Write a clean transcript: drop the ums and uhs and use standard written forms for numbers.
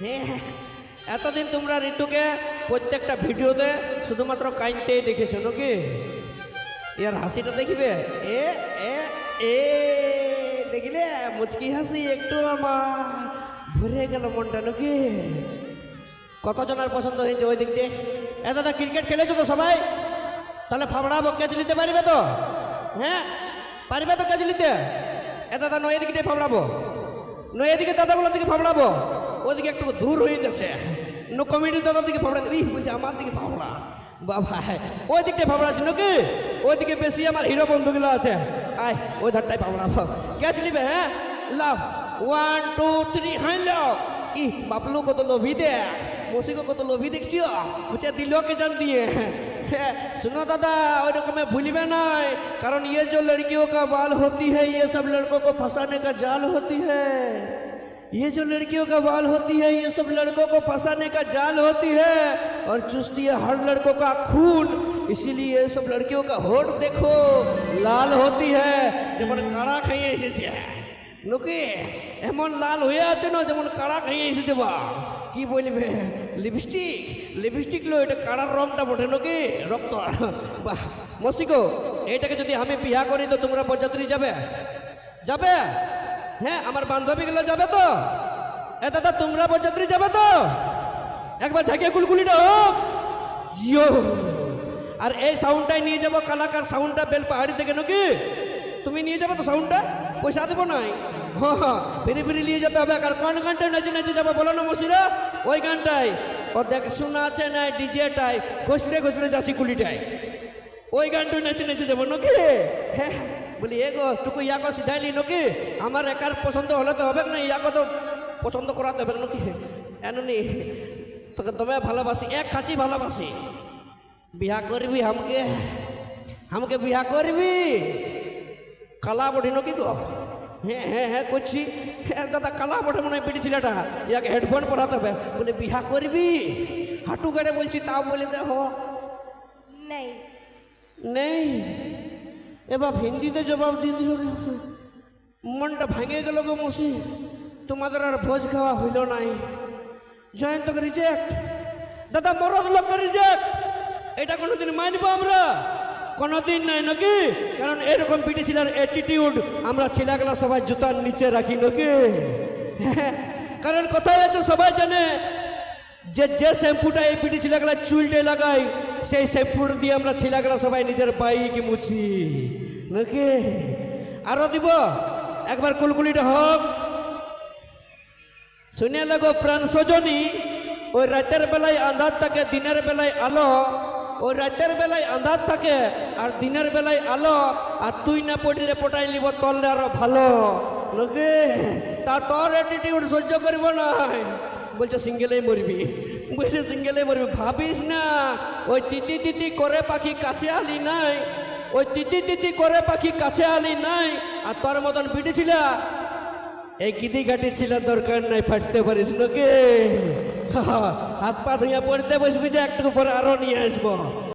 হ্যাঁ, এতদিন তোমরা ঋতুকে প্রত্যেকটা ভিডিওতে শুধুমাত্র কাইনতেই দেখেছো নাকি? ইয়ার হাসিটা দেখিবে, এ এ এ দেখিলে মুচকি হাসি একটু আমার ভরে গেল মনটা নাকি? কতজনের পছন্দ হয়েছে ওই দিকটে? এ দাদা ক্রিকেট খেলেছো তো সবাই? তাহলে ফাবড়াবো, ক্যাচ নিতে পারবে তো? হ্যাঁ পারবে তো ক্যাচ নিতে? এ দাদা নয় দিকে ফাবড়াবো, নয় দিকে দাদাগুলোর দিকে ফাবড়াবো, ওদিকে একটু দূর হয়ে যাচ্ছে। নো কমিটি দাদার দিকে ফাবড়া দিবি, বলছে আমার দিকে ফাবড়া বাবা, ওই দিকটা ফাবড়া আছে নাকি? ওইদিকে বেশি আমার হিরো বন্ধুগুলো আছে, আয় ওই ধারটাই ফাবড়াবো। ক্যাচ নিবে? হ্যাঁ লাভ, 1 2 3 হাই লাও। ই বাপলু কত লোভী দেখ, মসিকে কত লোভী দেখছিও, বলছে দিলকে জান দিয়ে। सुनो दादा और में भूलिए ना, कारण ये जो लड़कियों का बाल होती है ये सब लड़कों को फंसाने का जाल होती है। ये जो लड़कियों का बाल होती है ये सब लड़कों को फंसाने का जाल होती है और चुस्ती है हर लड़कों का खून, इसीलिए ये सब लड़कियों का होठ देखो लाल होती है। যেমন কাড়া খাইয়ে এসেছে নাকি, এমন লাল হয়ে আছে না যেমন কাড়া খাইয়ে এসেছে। বা কি বলবে, লিপস্টিক লিপস্টিক লো, এটা কাড়ার রংটা বটে নাকি, রক্ত। বাহ মসিকো, এটাকে যদি আমি বিয়া করি তো তোমরা বরযাত্রী যাবে? যাবে? হ্যাঁ আমার বান্ধবীগুলো যাবে তো? এ দাদা তোমরা বরযাত্রী যাবে তো? একবার ঝাঁকিয়ে কুলকুলিটা হোক জিও। আর এই সাউন্ডটাই নিয়ে যাবো, কালাকার সাউন্ডটা বেল পাহাড়ি থেকে নাকি? তুমি নিয়ে যাবে তো সাউন্ডটা? পয়সা দেবো নাই? হ্যাঁ ফিরে ফিরে নিয়ে যেতে হবে। আর কোন গানটায় নেচে নেচে যাবো বলো না মসিরা? ওই গানটাই ওর দেখ শোনা আছে না, ডিজেটাই ঘষলে ঘষলে যাচ্ছি কুলিটাই, ওই গানটা নেচে নেচে যাবো নাকি? হ্যাঁ বলি এগো টুকু ইয়াকো সিধাইলি নাকি? আমার একার পছন্দ হলে তো হবে না, ইয়াকো তো পছন্দ করাতে হবে নাকি? এমনি তোকে তবে ভালোবাসি, এক খাঁচি ভালোবাসি। বিয়া করবি আমাকে, আমাকে বিয়া করবি? কালা বটে নাকি গো? হ্যাঁ হ্যাঁ হ্যাঁ করছি। হ্যাঁ দাদা কালা বটে মনে হয়, পিটি ছেলেটা, ইয়াকে হেডফোন পরাতে হবে। বলে বিয়া করবি? হাঁটু গাড়ে বলছি, তাও বলে দে হো नहीं নেই। এবার হিন্দিতে জবাব দিয়ে দিল, মনটা ভাঙে গেল গো মসি। তোমাদের আর ভোজ খাওয়া হইল নাই, জয়ন্তকে রিজেক্ট। দাদা মরদ লোক রিজেক্ট, এটা কোনোদিন মানবো আমরা? কোনোদিন নাই নাকি? কারণ এরকম পিটি ছিলার অ্যাটিটিউড আমরা ছেলেগুলা সবাই জুতার নিচে রাখি নাকি? কারণ কোথায় আছে সবাই জানে, যে যে শ্যাম্পুটা এই পিটি ছেলেগুলা চুলটে লাগাই, সেই শ্যাম্পুটা দিয়ে আমরা ছেলেগুলা সবাই নিজের বাইক মুছি নাকি? আরো দিব একবার কুলকুলিটা হোক। শুনে লাগো প্রাণ সজনী, ওই রাতের বেলায় আন্ধার থাকে, দিনের বেলায় আলো। ওই রাতের বেলায় আন্ধার থাকে আর দিনের বেলায় আলো, আর তুই না পড়লে পটাই নিব তললে আরো ভালো নাকি? তা তোর অ্যাটিটিউড সহ্য করবো না, বলছে সিঙ্গেলেই মরবি, বলছে সিঙ্গেলেই মরবি। ভাবিস না ওই তিতি তিতি করে পাখি কাছে আলি নাই, ওই তিতি তিতি করে পাখি কাছে আলি নাই। আর তোর মতন পিটেছিলা এই গিদি ঘাটি ছিল, দরকার নাই ফাটতে পারিস নাকি? হাত পা ধুইয়া পড়তে বসবি যে একটু পরে আরো নিয়ে আসবো।